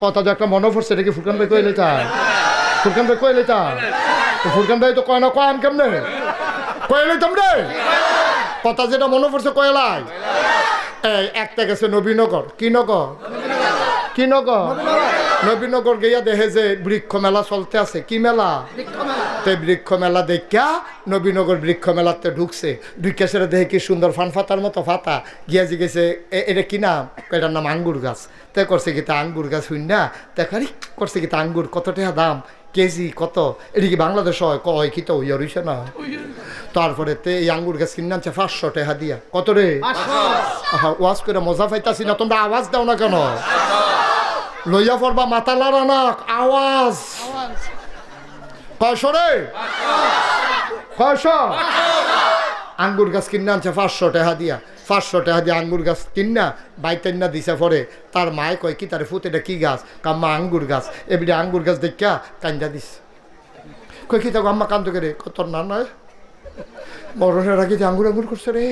কথা যে একটা মনে পড়ছে, এটা কি ফুরকান ভাই কইলে তা? ফুরকান ভাই কইলে তা? ফুরকান ভাই তো কয় না, কয় আমি কেমনে কইলে তোমরে কথা যেটা মনে পড়ছে কয়লাই। এই একটা গেছে নবীনগর, কি নগর, কি নগর, নবীনগর গিয়া দেখে যে বৃক্ষ মেলা চলতে আছে। কি মেলা? তো বৃক্ষ মেলা দেখা নবীনগর বৃক্ষ মেলাতে ঢুকছে। ঢুকে সেটা দেখে কি সুন্দর ফান ফাতার মতো ফাতা গিয়া জিগেছে এটা কি নাম? এটার নাম আঙ্গুর গাছ। তাই করছে কি তা আঙ্গুর গাছ হইন না দেখারি করছে কি তা আঙ্গুর কত টাকা দাম, কেজি কত? এটা কি বাংলাদেশ হয়? কয় কি তো হইয়া রইছে না। তারপরে তে এই আঙ্গুর গাছ কিনে আনছে 500 টাকা দিয়া। কত রে? ওয়াজ করে মজা পাইতাছি না, তোমরা আওয়াজ দাও না কেন? লইয়া পড়বা মাথা লড়া না, আওয়াজ। কয়শো রে? কয়শো? আঙ্গুর গাছ কিনে আনছে 500 টাকা দিয়া। 500 টাকা দিয়ে আঙ্গুর গাছ কিনা বাইতেন না দিছে পরে তার মায় কয় কি তার ফুট এটা কি গাছ? কাম্মা আঙ্গুর গাছ। এবারে আঙ্গুর গাছ দেখা কান্দা দিস। কই কি তো আম্মা কান্দ করে কত না নয় বড়রা রাখি যে আঙ্গুর আঙ্গুর করছে রে।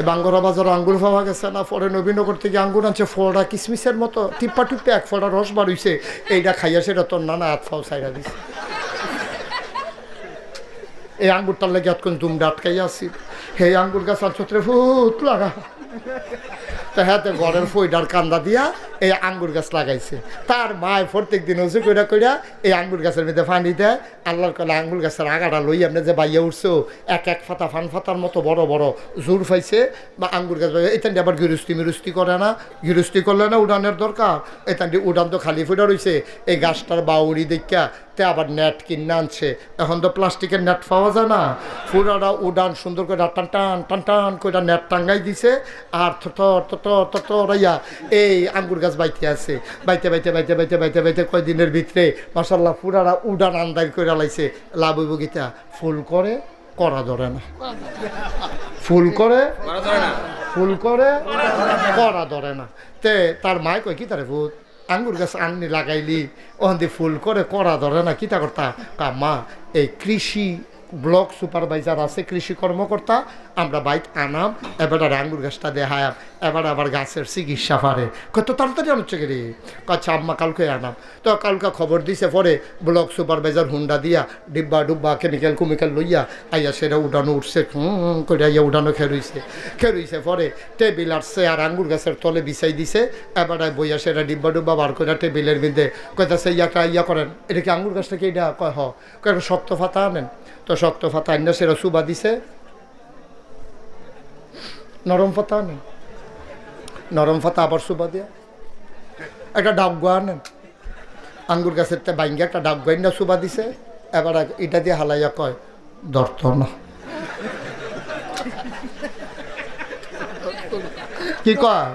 বাঙ্গরা বাজার আঙ্গুর পাওয়া গেছে না, পরে নবীনগর থেকে আঙ্গুর আনছে ফলটা কিসমিসের মতো টিপ্পা টিপ্পে এক ফলটা রস বার হইছে। এইটা খাইয়া সেটা তোর নানা হাত ফাও সাইডা দিছে। এই আঙ্গুরটার লেগে এতক্ষণ দুমটা আটকাইয়া আসি। হে আঙ্গুর গাছ আনছত্রে ফুট লাগা তা হাতে ঘরের ফইডার কান্দা দিয়া এই আঙ্গুর গাছ লাগাইছে। তার মায় প্রত্যেক দিন উঁচু কইরা কইরা এই আঙ্গুর গাছের মধ্যে পানি দেয়। আল্লাহর কলে আঙ্গুর গাছের আগাটা লই আপনি যে বাইয়া উঠছো এক এক ফাতা ফান ফাতার মতো বড় বড় জোর পাইছে। বা আঙ্গুর গাছ এখান দিয়ে আবার গিরস্তি মিরস্তি করে না, গিরস্তি করলে না উড়ানের দরকার। এখান দিয়ে উড়ান তো খালি ফুটা রয়েছে। এই গাছটার বাউরি দেখা তে আবার নেট কিনে আনছে। এখন তো প্লাস্টিকের নেট পাওয়া যায় না, ফুরাটা উড়ান সুন্দর করে টান টান টান টান করে নেট টাঙ্গাই দিছে। আর থরাইয়া এই আঙ্গুর গাছ বাইতে আছে। বাইতে বাইতে বাইতে বাইতে বাইতে বাইতে কয়দিনের ভিতরে মাশাল্লাহ ফুরারা উড়ান আন্দাজ করে লাইছে। লাভ হইব গীতা ফুল করে করা ধরে না, ফুল করে ফুল করে করা ধরে না। তে তার মায় কয় কি তারে ভূত আঙ্গুর গাছ আননি লাগাইলি ওখান দিয়ে ফুল করে করা ধরে না, কিতা করতা? মা এই কৃষি ব্লক সুপারভাইজার আছে, কৃষি কর্মকর্তা, আমরা বাইক আনাম এবার আঙ্গুর গাছটা দেখায়াম, এবার আবার গাছের চিকিৎসা পারে। কত তাড়াতাড়ি আনছে কে রে? আচ্ছা আম্মা কালকে আনাম। তো কালকে খবর দিছে পরে ব্লক সুপারভাইজার হুন্ডা দিয়া ডিব্বা ডুব্বা কেমিক্যাল কুমিক্যাল লইয়া আইয়া সেটা উঠানো উঠছে করে আইয়া উঠানো খেরুইছে পরে টেবিল আসছে আর আঙ্গুর গাছের তলে বিছাই দিছে। এবার বইয়া সেটা ডিব্বা ডুব্বা বার করে টেবিলের মধ্যে কইতাছে ইয়াটা ইয়া করেন, এটা কি আঙ্গুর গাছটা কি এটা? কয় হ। কয় শক্ত ফাতা আনেন। তো শক্ত ফাতা আইনা সেটা সুবা দিছে। নরম ফাতা আনেন, নরম ফাতা আবার সুবা দিয়া একটা ডাবগা আনেন। আঙ্গুর গাছের তে বাইঙ্গে একটা ডাবগা না সুবা দিছে। এবার এটা দিয়ে হালাইয়া কয় ধরত না। কি কয়?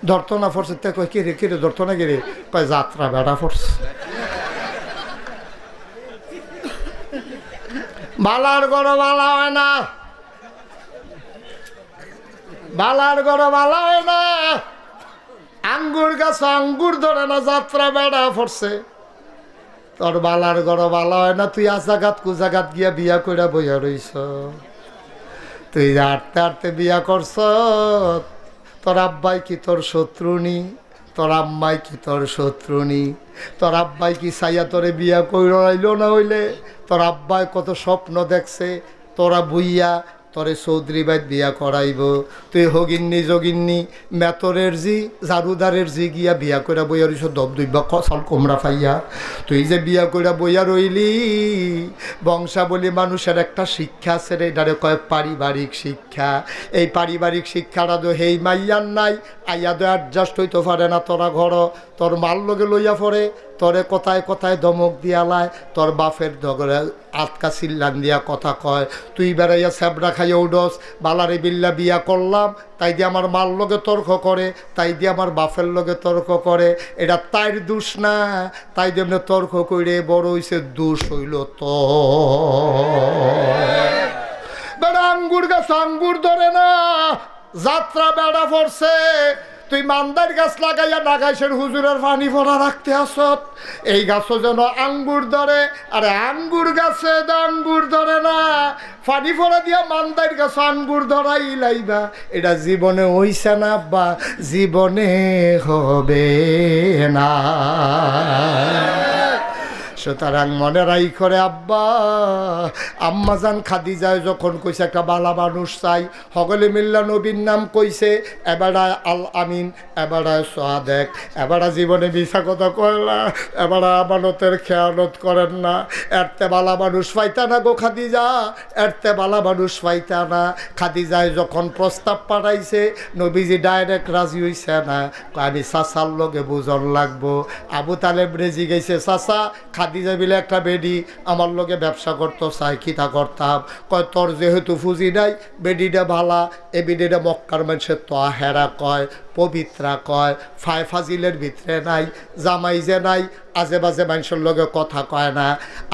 ধরত না ফরছে। তে কয় কিরে কিরে ধরত না কিরে? কয় যাত্রা বেড়া ফরছে। বালার গড় বালা হয় না, বালার গড় বালা হয় না। আঙ্গুর গাছ আঙ্গুর ধরে না, যাত্রা বেড়া পড়ছে। তোর বালার গড় বালা হয় না, তুই আজাগাত কুজাগাত গিয়া বিয়া কইরা বইয়া রইছ। তুই হাঁটতে হাঁটতে বিয়া করছ। তোর আব্বাই কি তোর শত্রুনি? তোর আম্মাই কি তোর শত্রুনি? তোর আব্বাই কি সাইয়া তোরে বিয়া কইরা আইলো না হইলে? তোর আব্বাই কত স্বপ্ন দেখছে তোরা বুইয়া তোরে চৌধুরী বাইত বিয়া করাইব। তুই হগিন্নি যোগিন্নি মেতরের জি জারুদারের জি গিয়া বিয়া কইরা বইয়া রইছ দব দুইবা কসাল কোমরা পাইয়া। তুই যে বিয়া কইরা বইয়া রইলি, বংশাবলী মানুষের একটা শিক্ষা আছে রে, এটারে কয় পারিবারিক শিক্ষা। এই পারিবারিক শিক্ষাটা তো হেই মাইয়ার নাই, আইয়া তো অ্যাডজাস্ট হইতে পারে না। তোরা ঘর তোর মাল লগে লইয়া পড়ে, তোরে কথায় কথায় ধমক দিয়ালায়, তোর বাপের দগরে আটকা চিল্লান দিয়া কথা কয়। তুই বেড়াইয়া স্যাবরা খাইয়া উডস, বালারে বিল্লা বিয়া করলাম তাই দিয়ে আমার মাল লগে তর্ক করে, তাই দিয়ে আমার বাপের লগে তর্ক করে। এটা তাইর দোষ না, তাই দিয়ে এমনি তর্ক করে বড় হইছে, দোষ হইল তো বেড়া আঙ্গুর গাছ আঙ্গুর ধরে না, যাত্রা বেড়া পড়ছে। তুই মান্দার গাছ লাগাইয়া নাগাইশের হুজুরের পানি ভরা রাখতে আসত। এই গাছও যেন আঙ্গুর ধরে, আরে আঙ্গুর গাছে আঙ্গুর ধরে না, পানি ভরা দিয়া মান্দার গাছ আঙ্গুর ধরাই লাইবা। এটা জীবনে হইছে না আব্বা, জীবনে হবে না। সুতরাং মনে রাই করে আব্বা, আম্মাজান খাদিজায় যখন কইছে একটা বালা মানুষ চাই, সকলে মিল্লা নবীর নাম কইছে, এবারায় আল আমিন, এবারায় সাদেক, এবারা জীবনে মিছা কথা কয়লা, এবারা আমানতের খেয়ানত করেন না। এরতে বালা মানুষ পাইতা না গো খাদিজা, এরতে বালা মানুষ পাইতা না। খাদিজায় যখন প্রস্তাব পাঠাইছে, নবীজি ডাইরেক্ট রাজি হইছে না, আমি চাচার লগে বুঝন লাগবো। আবু তালেব রেজি গেছে, চাচা খাদিজা বিলে একটা বেডি আমার লগে ব্যবসা করতো, চাই খিতা করতাম। কয় তোর যেহেতু ফুজি নাই, বেডিটা ভালা, এ বেডিটা মক্কার মানুষের তো হেরা কয়, পবিত্রা কয়, ফাজিলের ভিতরে নাই, জামাই যে নাই, আজে বাজে মানুষের লগে কথা কয় না।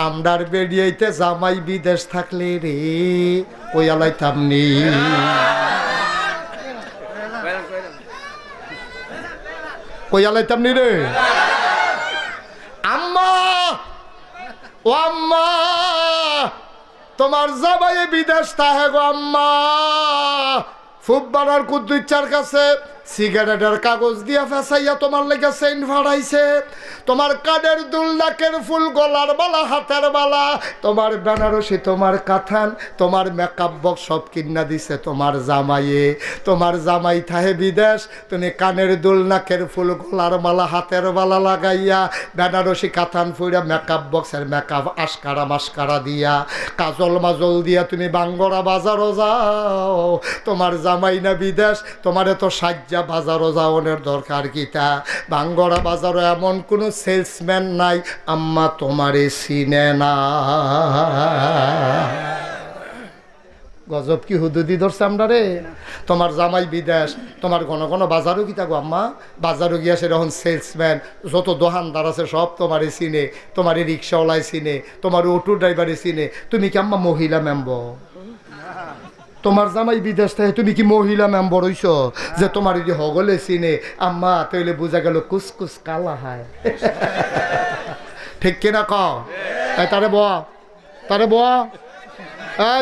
আমরার বেরিয়েতে জামাই বিদেশ থাকলে রে ওই আলাইতাম নি, ওই আলাইতাম নি রে। আম্মা, ও আম্মা, তোমার জামাই বিদেশ তাহে গো আম্মা। ফুটবলার কুদ্দুচ্চার কাছে সিগারেটের কাগজ দিয়া ফেসাইয়া তোমার লেগে সেন্ট ভাড়াইছে। তোমার কানের দুল, নাকের ফুল, গলার বালা, হাতের বালা, তোমার বেনারসি, তোমার কাথান, তোমার মেকআপ বক্স সব কিনা দিছে তোমার জামাইয়ে। তোমার জামাই থাহে বিদেশ, তুমি কানের দুল, নাকের ফুল, গলার মালা, হাতের বালা লাগাইয়া, বেনারসি কাথান ফুইরা, মেকআপ বক্সের মেকআপ আশকারা মাস্কারা দিয়া, কাজল মাজল দিয়া তুমি বাঙ্গরা বাজারও যাও। তোমার জামাই না বিদেশ, তোমার এত সাজ্জা বাজারও যাওয়ানোর দরকার কিতা? বাঙ্গরা বাজারও এমন কোনো সেলসম্যান নাই আম্মা তোমারে চিনে না। গজব কি হুদুদি ধরছে আমরা রে। তোমার জামাই বিদেশ, তোমার ঘন ঘন বাজারও কি থাকো আম্মা, বাজারও গিয়া সেরকম সেলসম্যান যত দোকানদার আছে সব তোমারে চিনে, তোমার রিক্সাওয়ালাই চিনে, তোমার অটো ড্রাইভারে চিনে। তুমি কি আম্মা মহিলা মেম্বর? তোমার জামাই বিদেশ থেকে তুমি কি মহিলা মেম্বর হইছ যে তোমার যদি হগলে চিনে? আম্মা তাইলে বোঝা গেল কুসকুস কালা হায়। ঠিক কিনা কও? তারে বয়া, তারে বয়া,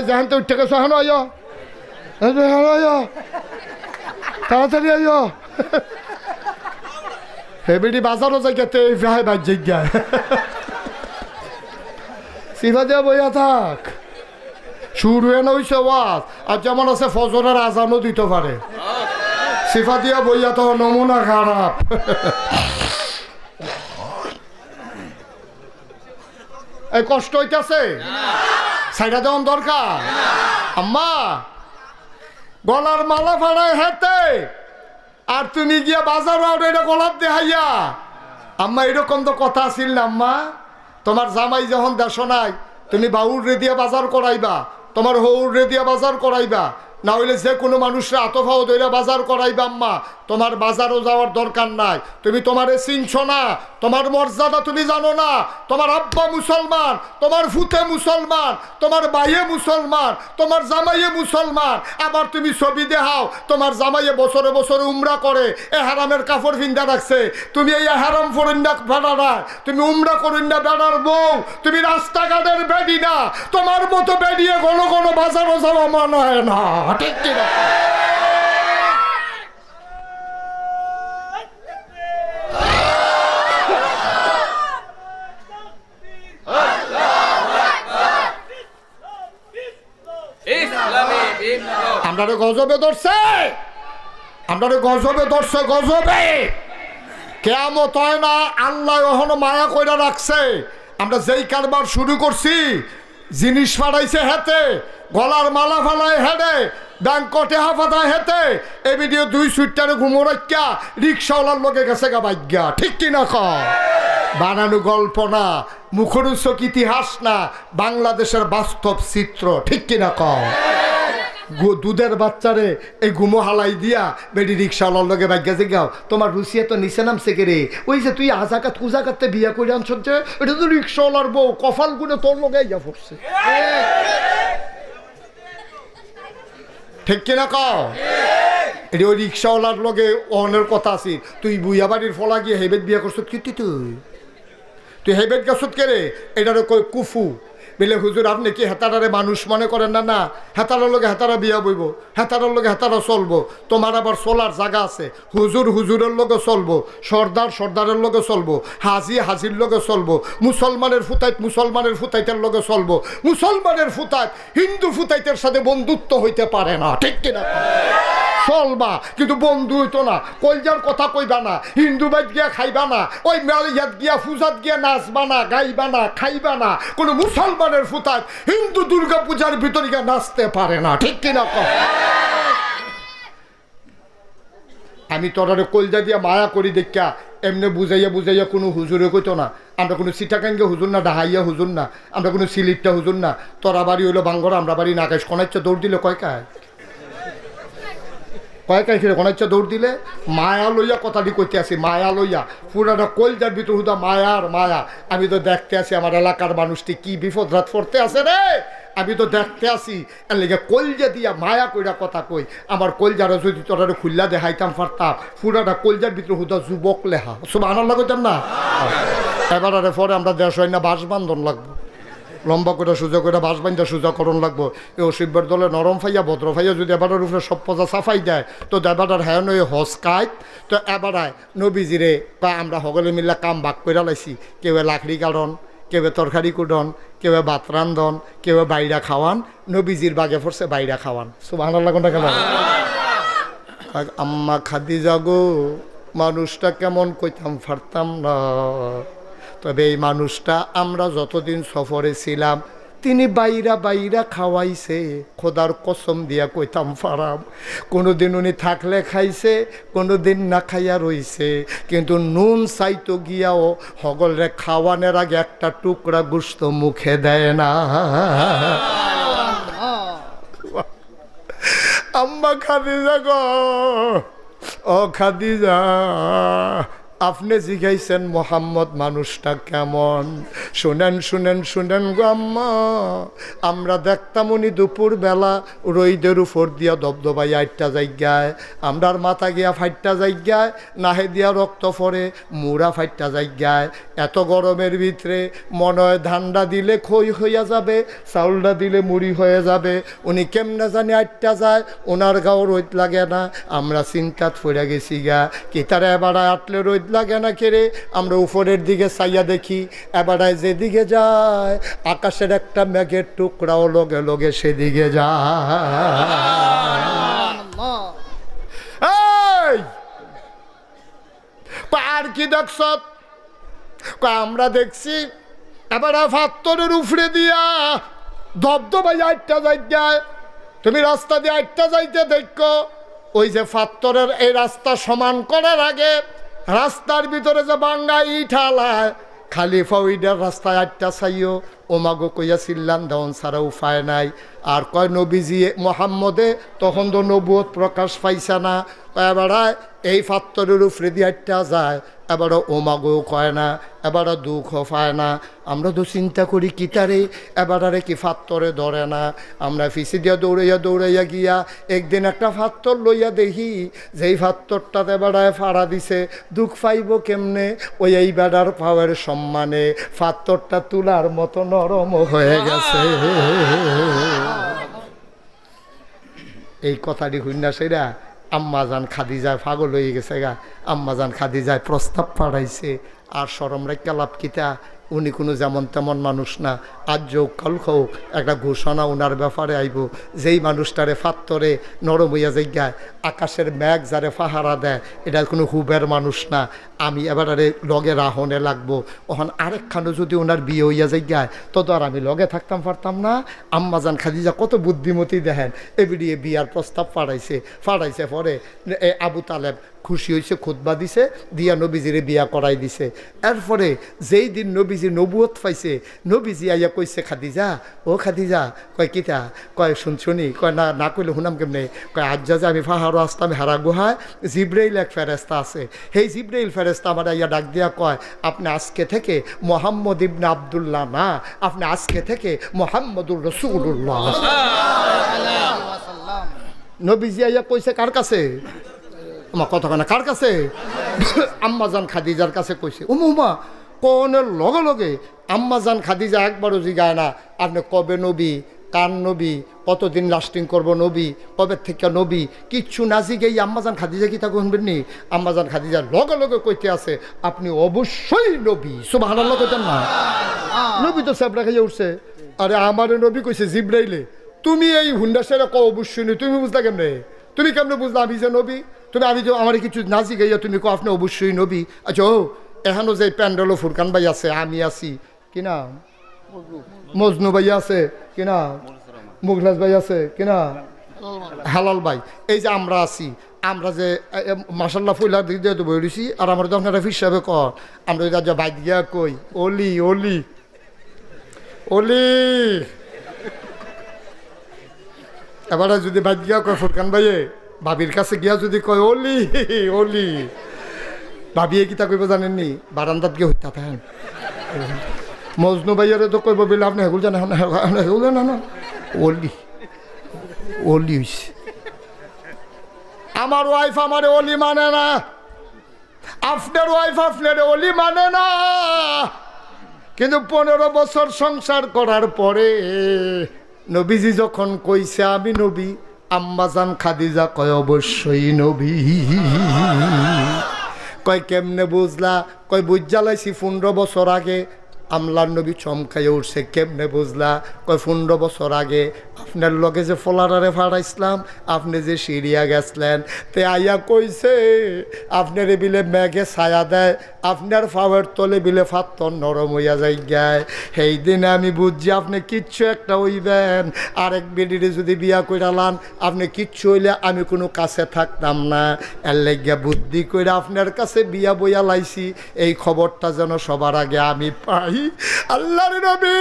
যেখান তো উঠে গেছো এখন আইয়, তাড়াতাড়ি আইয়। হেবিডি বাজারও জায়গাতে ভাই বাজ জায়গায় সিফা দিয়া বইয়া থাক। শুরু হয়ে হইছে ওয়াজ, আর যেমন আছে ফজরের আজানও দিতে পারে। সিফা দিয়া বইয়া তো নমুনা খারাপ। এই কষ্ট হইতেছে, সাইডা দেওয়ান দরকার। আম্মা গলার মালা ফাড়ায় হেতে, আর তুমি গিয়া বাজার এটা গলার দেহাইয়া। আম্মা এরকম তো কথা আছিল না আম্মা। তোমার জামাই যখন দেশ নাই, তুমি বাউর রে দিয়া বাজার করাইবা, তোমার হৌর রে দিয়া বাজার করাইবা, না হইলে যে কোনো মানুষরা আতফাও দইরা বাজার করাইবা। আম্মা তোমার বাজারও যাওয়ার দরকার নাই। তুমি তোমারে চিনছ না, তোমার মর্যাদা তুমি জানো না। তোমার আব্বা মুসলমান, তোমার ফুতে মুসলমান, তোমার ভাইয়ে মুসলমান, তোমার জামাইয়ে মুসলমান, আবার তুমি ছবি দেখাও তোমার জামাইয়ে বছরে বছরে উমরা করে, এ হারামের কাপড় ভিন্দা রাখছে। তুমি এই হারাম ফরিন্দা ভাড়া না, তুমি উমরা করিন্দা বেড়ার বউ, তুমি রাস্তাঘাটের বেডি না। তোমার মতো বেডিয়ে ঘন ঘন বাজারও যাওয়া মানা হয় না। ঠিক কিনা? আমরা গজবে ধরছে, আমরা গজবে ধরছে, গজবে কেয়ামত হয় না। আল্লাহ এখনো মায়া কইরা রাখছে। আমরা যেই কারবার শুরু করছি, জিনিস ফাড়াইছে হেতে, গলার মালা ফালায় হেডে, ব্যাংকটে হাফাতায় হেতে, এ ভিডিও 2 সুইটারে ঘুমো রাখা রিক্সাওয়ালার লোকে গেছে গা ভাগ্যা। ঠিক কিনা ক? বানানো গল্প না, মুখরোচক ইতিহাস না, বাংলাদেশের বাস্তব চিত্র। ঠিক কিনা ক? দুধের বাচ্চারে এই গুমো হালাই দিয়া বেডি রিক্সাওয়ালার লগে ভাগ্যা যে গাও, তোমার রুচিয়া তো নিচে নামছে কে রে? ওই যে তুই আজাকাত কুজাকাতে বিয়া করে আনছ যে, এটা তো রিক্সাওয়ালার বউ, কপাল গুনে তোর লগে ইয়া পড়ছে। ঠিক কিনা কও? এটি ওই রিক্সাওয়ালার লগে অনের কথা আছে, তুই বুইয়া বাড়ির ফলা গিয়ে হেবেট বিয়া করছত কি তুই হেবেট গেছত কে রে? এটার কই কুফু বলে হুজুর আপনি কি হেতারারে মানুষ মনে করেন না? না, হেতারার লগে হেতারা বিয়া বইব, হেতারার লগে হেতারা চলবো, তোমার আবার চলার জায়গা আছে। হুজুর হুজুরের লগে চলবো, সর্দার সর্দারের লগে চলবো, হাজি হাজির লগে চলবো, মুসলমানের ফুতাইত মুসলমানের ফুতাইতের লগে চলবো। মুসলমানের ফুতাইত হিন্দু ফুতাইতের সাথে বন্ধুত্ব হইতে পারে না, ঠিক কিনা? চলবা কিন্তু বন্ধু হইতো না। কলজার কথা কইবা না, হিন্দু বাইত গিয়া খাইবা না, ওই মেলিয়াত গিয়া পূজাত গিয়া নাচবা না, গাইবা না, খাইবা না। কোনো মুসলমানের ফুতাত হিন্দু দুর্গা পূজার ভিতরে গিয়া নাচতে পারে না, ঠিক কিনা? আমি তোরারে কলজা দিয়া মায়া করি দেখা এমনি বুঝাইয়া বুঝাইয়া কোনো হুজুরে কইতো না। আমরা কোনো সিটাকাঙ্গে হুজুর না, ডাহাইয়া হুজুর না, আমরা কোনো সিলিটটা হুজুর না। তোরা বাড়ি হইলো বাঙ্গরা, আমরা বাড়ি নাগাইশ কোনাইচ্ছে দৌড় দিলে কয়কায় ফিরে কোনাইচ্ছে দৌড় দিলে। মায়া লইয়া কথাটি কইতে আসি, মায়া লইয়া পুরাটা কলজার ভিতর হুদা মায়ার মায়া। আমি তো দেখতে আসি আমার এলাকার মানুষটি কি বিপদ রাত পড়তে আছে রে, আমি তো দেখতে আসি। এর লেগে কলজা দিয়া মায়া কইরা কথা কই। আমার কলজারা যদি তোরা খুল্লা দেখাইতাম পারতাম, পুরাটা কলজার ভিতরে হুদা যুবক লেহা সব আনার লাগতাম না। এবার আরে পরে আমরা দেশ হয় না বাস বান্ধন লাগবো, লম্বা করে সোজা করে বাস বান্ধা সোজা করণ লাগবো। এই অসিব্যের দলে নরম ফাইয়া ভদ্র ফাইয়া যদি এবারের উপরে সব পজা সাফাই দেয় তো এবার হ্যাঁ নয় হস কাইত। তো এবারায় নবীজিরে বা আমরা সকলে মিলে কাম ভাগ করে লাইছি। কেউ লাকড়ি কাটন, কেউ তরকারি কুটন, কেউ ভাত রান্ধন, কেউ বাইরা খাওয়ান। নবীজির বাগে পড়ছে বাইরা খাওয়ান। সুবহানাল্লাহ কোনটা কেন? আম্মা খাদিজা গো, মানুষটা কেমন কইতাম পারতাম না। তবে এই মানুষটা আমরা যতদিন সফরে ছিলাম তিনি বাইরা বাইরা খাওয়াইছে, খোদার কসম দিয়া কইতাম পারাম। কোনোদিন উনি থাকলে খাইছে, কোনোদিন না খাইয়া রইছে, কিন্তু নুন চাইতো গিয়াও হগলরে খাওয়ানোর আগে একটা টুকরা গোশত মুখে দেয় না। আম্মা খাদিজা গো, ও খাদিজা, আপনি জিজ্ঞাইছেন মোহাম্মদ মানুষটা কেমন। শুনেন শুনেন শুনেন গো আম্মা, আমরা দেখতাম উনি দুপুর বেলা রইদের উপর দিয়া দবদবাই আটটা জায়গায়, আমরার মাথা গিয়া ফাইটটা জায়গায়, নাহে দিয়া রক্ত পরে মুড়া ফাইটটা জায়গায়। এত গরমের ভিতরে মনে হয় ধানটা দিলে খই হইয়া যাবে, চাউলটা দিলে মুড়ি হয়ে যাবে। উনি কেমনে জানি আটটা যায়, ওনার গাও রোদ লাগে না। আমরা চিন্তাত পড়ে গেছি গা, কি তারা এবার আটলে রোদ লাগে না কেড়ে। আমরা উপরের দিকে চাইয়া দেখি, এবারায় যেদিকে যায় আকাশের একটা মেঘের টুকরাও লগে লগে সেদিকে যায়। আর কি দেখছ? আমরা দেখছি এবার ফাত্তরের উপরে দিয়া দবদবাই আটটা জায়গায়। তুমি রাস্তা দিয়ে আটটা যাইতে দেখো, ওই যে ফাত্তরের এই রাস্তা সমান করার আগে রাস্তার ভিতরে যে বাঙ্গা ইঠালায় খালিফা ওইটার রাস্তায় আটটা চাইও। ওমাগো কইয়া চিল্লান দেওয়ান ছাড়া উপায় নাই। আর কয় নবীজি মোহাম্মদে তখন তো নবুয়ত প্রকাশ পাইছে না। এবারায় এই ফাত্তরের উপরে দিয়ে আটটা যায়, এবারও ওমাগো কয় না, এবারও দুঃখ পায় না। আমরা তো চিন্তা করি কিতারে এবারে কি ফাত্তরে ধরে না। আমরা ফিসি দিয়া দৌড়াইয়া দৌড়াইয়া গিয়া একদিন একটা ফাত্তর লইয়া দেখি, যেই ফাত্তরটাতে এবারায় ফাড়া দিছে। দুঃখ পাইব কেমনে? ওই এই বেড়ার পাওয়ার সম্মানে ফাত্তরটা তুলার মতো নরম হয়ে গেছে। এই কথাটি হইনা সেরা আম্মাজান খাদিজায় পাগল হয়ে গেছে গা। আম্মাজান খাদিজায় প্রস্তাব পাঠাইছে, আর শরম রেখা লাভ কিতা, উনি কোনো যেমন তেমন মানুষ না। আজ যোগ কাল হোক একটা ঘোষণা ওনার ব্যাপারে আইব, যেই মানুষটারে ফাত্তরে নরম হইয়া জায়গায় আকাশের মেঘ যারে পাহারা দেয়, এটা কোনো হুবের মানুষ না। আমি এবারে লগে রাহনে লাগবো। ওখান আরেকখানো যদি ওনার বিয়ে হইয়া জায়গায় তত আর আমি লগে থাকতাম পারতাম না। আম্মাজান খাদিজা কত বুদ্ধিমতী দেখেন, এবিডিয়ে বিয়ার প্রস্তাব ফাড়াইছে পরে আবু তালেব খুশি হয়েছে, খুতবা দিছে, দিয়া নবীজিরে বিয়া করাই দিছে। এরপরে যেই দিন নবীজি নবুয়ত পাইছে, নবীজি আইয়া কইছে খাদিজা, ও খাদিজা, কয় কিতা? কয় শুনি। কয় না, না কইলে শুনাম কেমনে? কয় আজ যা আমি পাহাড়ও আসতাম হেরা গুহায়, জিব্রাইল এক ফেরেস্তা আছে, সেই জিব্রাইল ফেরেস্তা আমার আইয়া ডাক দিয়া কয়, আপনি আজকে থেকে মোহাম্মদ ইবনে আবদুল্লাহ না, আপনি আজকে থেকে মোহাম্মদুর রাসূলুল্লাহ। নবীজি আইয়া কইছে কার কাছে? আমার কথা কয় না, কার কাছে? আম্মাজান খাদিজার কাছে কইছে। উমা কোনের লগে লগে আম্মাজান খাদিজা একবারও জিগায় না আপনি কবে নবী, কার নবী, কতদিন লাস্টিং করব নবী, কবে থেকে নবী, কিচ্ছু না জিগেই আম্মাজান খাদিজা কি তা শুনবেন নি? আম্মাজান খাদিজা লগে লগে কইতে আছে আপনি অবশ্যই নবী। সুবহানাল্লাহ কইতেন না? নবী তো সাবরা খাইয়া উঠছে। আরে আমারে নবী কইছে জিব্রাইলে, তুমি এই হুন্ডা সেরা ক অবশ্যই নই, তুমি বুঝলা কেমনে? তুমি কেমনে বুঝলা আমি যে নবী? তুমি আমি তো আমার কিছু না জিগাইয়া তুমি কো আপনি অবশ্যই নবী। আচ্ছা ও এখানো যে প্যান্ডেলও ফুরকান ভাই আছে, আমি আছি, কিনা মজনু ভাই আছে, কিনা মুখলাস ভাই আছে, কিনা হালাল ভাই, এই যে আমরা আছি, আমরা যে মাসাল্লাহ ফুলা দিক দিয়ে তো বইছি। আর আমার যখন রফিস সাহেব কর আমরা যা বাইক গিয়া কই অলি অলি অলি, এবারে যদি বাইক গিয়া কয় ফুরকান ভাইয়ে ভাবির কাছে গিয়া যদি কয় অলি অলি, ভাবিয়ে কিতা কইব জানেননি? বারান্দাত গিয়ে হইতা থাকেন। মজনু ভাইয়ারে তো কইব বলে আপনি হেগুল জানেন, হেগুল জানা না, অলি অলি হইছে। আমার ওয়াইফ আমারে অলি মানে না, আপনার ওয়াইফ আপনার অলি মানে না। কিন্তু 15 বছর সংসার করার পরে নবীজি যখন কইছে আমি নবী, আম্মাজান খাদিজা কয় অবশ্যই নবী। কয় কেমনে বুঝলা? কয় বুঝ জ্বালাইছি 15 বছর আগে। আমলার নবী চমকাইয়া উঠছে, কেমনে বুঝলা? কয় 15 বছর আগে আপনার লগে যে ফলারারে ফাড়াইছিলাম, আপনি যে সিরিয়া গেছলেন, তে আইয়া কইছে আপনার বিলে মেঘে ছায়া দেয়, আপনার ফাওয়ার তলে বিলে ফাত্তর নরম হইয়া যাই গায়। সেই দিনে আমি বুঝছি আপনি কিচ্ছু একটা হইবেন, আরেক বেডিরে যদি বিয়া কইরালান আপনি কিচ্ছু হইলে আমি কোনো কাছে থাকতাম না। এর লাগিয়া বুদ্ধি কইরা আপনার কাছে বিয়া বইয়া লাইছি, এই খবরটা যেন সবার আগে আমি পাই। আল্লাহর নবী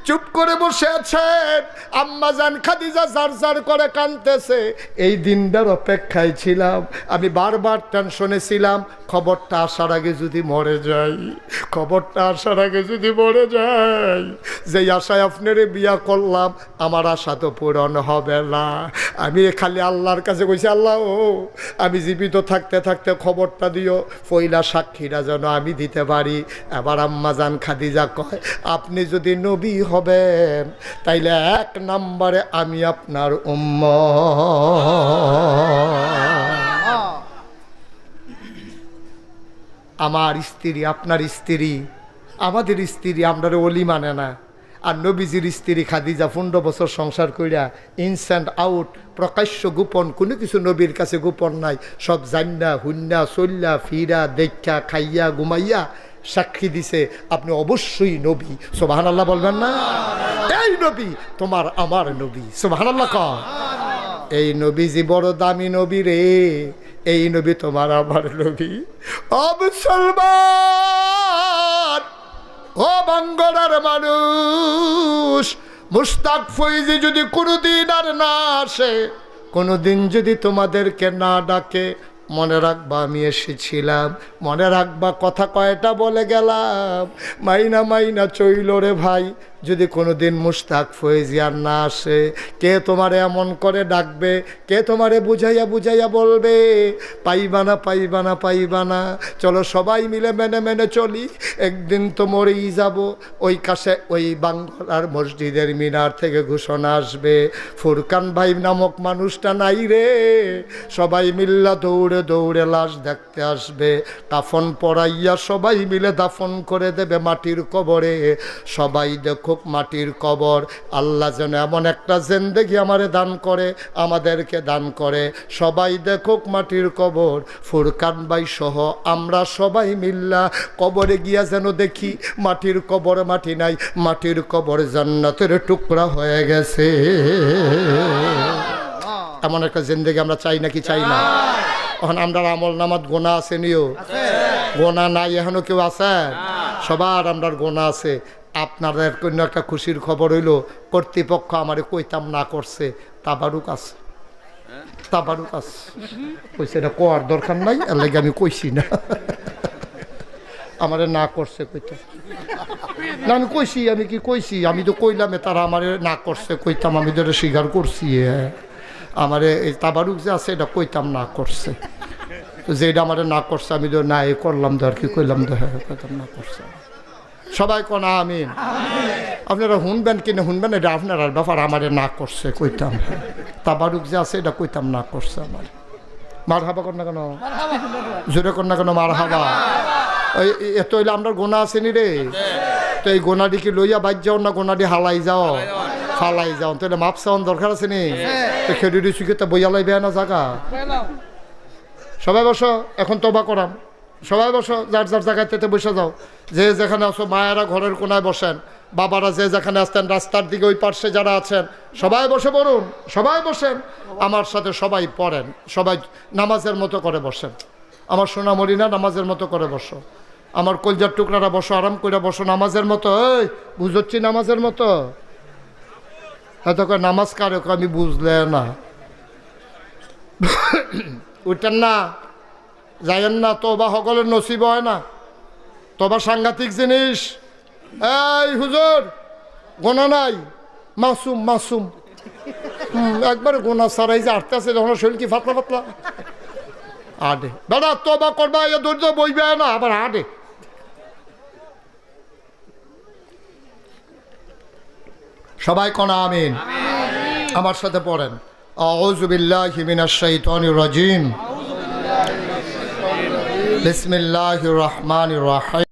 চুপ করে বসে আছেন, আম্মাজান খাদিজা জার জার করে কাঁদতেছে। এই দিনটার অপেক্ষায় ছিলাম, আমি বারবার টেনশনে ছিলাম খবরটা আসার আগে যদি মরে যাই, খবরটা আসার আগে যদি মরে যাই। যেই আশায় আপনারে বিয়া করলাম আমার আশা তো পূরণ হবে না। আমি খালি আল্লাহর কাছে কইছি, আল্লাহ ও আমি জীবিত থাকতে থাকতে খবরটা দিও, পয়লা সাক্ষীরা যেন আমি দিতে পারি। এবার আম্মাজান খাদিজা কয় আপনি যদি নবী হবেন তাইলে 1 নম্বরে আমি আপনার উম্মত। আমার স্ত্রী আপনার স্ত্রী, আমাদের স্ত্রী আমরা ওলি মানে না। আর নবীজির স্ত্রী খাদিজা 15 বছর সংসার কইরা ইনস অ্যান্ড আউট, প্রকাশ্য গোপন কোনো কিছু নবীর কাছে গোপন নাই। সব জান্না হুন্না চল্লা ফিরা দেখা খাইয়া ঘুমাইয়া সাক্ষী দিছে আপনি অবশ্যই নবী। সুবহানাল্লাহ বলবেন না? এই নবী তোমার আমার নবী। সুবহানাল্লাহ কর। এই নবীজি বড় দামি নবী রে, এই নবী তোমার আমার নবী। ও মুসলমান, ও বাঙ্গলার মানুষ, মুশতাক ফৈজি যদি কোনোদিন আর না আসে, কোনোদিন যদি তোমাদেরকে না ডাকে, মনে রাখবা আমি এসেছিলাম, মনে রাখবা কথা কয়টা বলে গেলাম। মাইনা মাইনা চইল রে ভাই, যদি কোনোদিন মুশতাক ফৈজি আর না আসে, কে তোমারে এমন করে ডাকবে, কে তোমারে বুঝাইয়া বুঝাইয়া বলবে পাইবা না পাইবা না পাইবা না। চলো সবাই মিলে মেনে মেনে চলি, একদিন তো মরেই যাব। ওই কাছে ওই বাংলার মসজিদের মিনার থেকে ঘোষণা আসবে ফুরকান ভাই নামক মানুষটা নাই রে। সবাই মিল্লা দৌড়ে দৌড়ে লাশ দেখতে আসবে, কাফন পরাইয়া সবাই মিলে দাফন করে দেবে মাটির কবরে। সবাই দেখো মাটির কবর, আল্লাহ যেন এমন একটা জিন্দেগি আমারে দান করে, আমাদেরকে দান করে। সবাই দেখুক মাটির কবর, ফুরকান ভাই সহ আমরা সবাই মিল্লা কবরে গিয়া যেন দেখি মাটির কবর মাটি নাই, মাটির কবর জান্নাতের টুকরা হয়ে গেছে। এমন একটা জিন্দেগি আমরা চাই নাকি চাই না? এখন আমরা আমল নামাত গোনা আছে নিও, গোনা নাই এখনো কেউ আছে? সবার আমরা গোনা আছে। আপনাদের কোনো একটা খুশির খবর হইল, কর্তৃপক্ষ আমারে কইতাম না করছে, তাবারুক আছে, তাবারুক আছে। কইছে এটা কোয়ার দরকার নাই, এর লাগে আমি কইছি না। আমারে না করছে কইতাম না, আমি কইছি, আমি কি কইছি? আমি তো কইলাম তারা আমারে না করছে কইতাম, আমি তো এটা স্বীকার করছি। আমারে এই তাবারুক যে আছে এটা কইতাম না করছে, তো যেটা আমারে না করছে আমি তো না এই করলাম তো আর কি কইলাম তো, হ্যাঁ কইতাম না করছে। সবাই কোন আমিন। আপনারা শুনবেন কিনা শুনবেন এটা আপনার ব্যাপার, আমারে না করছে কইতাম, তাবারুক যে আছে এটা কইতাম না করছে আমার। মার হাবা কর না কেন, জোরে কর না কেন মার হাবা। ওই এত হইলে আমরা গোনা আসেনি রে, তো এই গোনাটি কি লইয়া বাইর যাও না গোনাটি হালাই যাও ফালাই যাও, তাহলে মাপ চাওয়ান দরকার আছে নি? তো খেডুরি সুখে বইয়া লাইবে না জায়গা। সবাই বসো, এখন তবা করাম, সবাই বসো যার যার জায়গায় তেতে বসে যাও। যে যেখানে আসো, মায়েরা ঘরের কোনায় বসেন, বাবারা যে যেখানে আসতেন রাস্তার দিকে ওই পার্শ্বে যারা আছেন সবাই বসে পড়ুন, সবাই বসেন আমার সাথে, সবাই পড়েন, সবাই নামাজের মতো করে বসেন। আমার সোনামণি না, নামাজের মতো করে বসো। আমার কলজার টুকরারা বসো, আরাম করে বসো নামাজের মতো। এই বুঝছি নামাজের মতো, হয়তো নামাজ কারে আমি বুঝলে না, উঠেন না, যাইয়েন না, তোবা সকলের নসিব হয় না, তোবা সাংঘাতিক জিনিস। এই হুজুর গোনা নাই, মাসুম মাসুম, একবার গোনা ছাড়াই যে আটতে আছে যখন শরীর কি ফাতলা ফাতলা আডে, দাদা তোবা করবা এ দরিদ্র বইবে না আবার আডে। সবাই কোনা আমিন, আমার সাথে পড়েন। আউযু বিল্লাহি মিনাশ শাইতানির রাজিম, বিসমিল্লাহির রহমানির রহিম।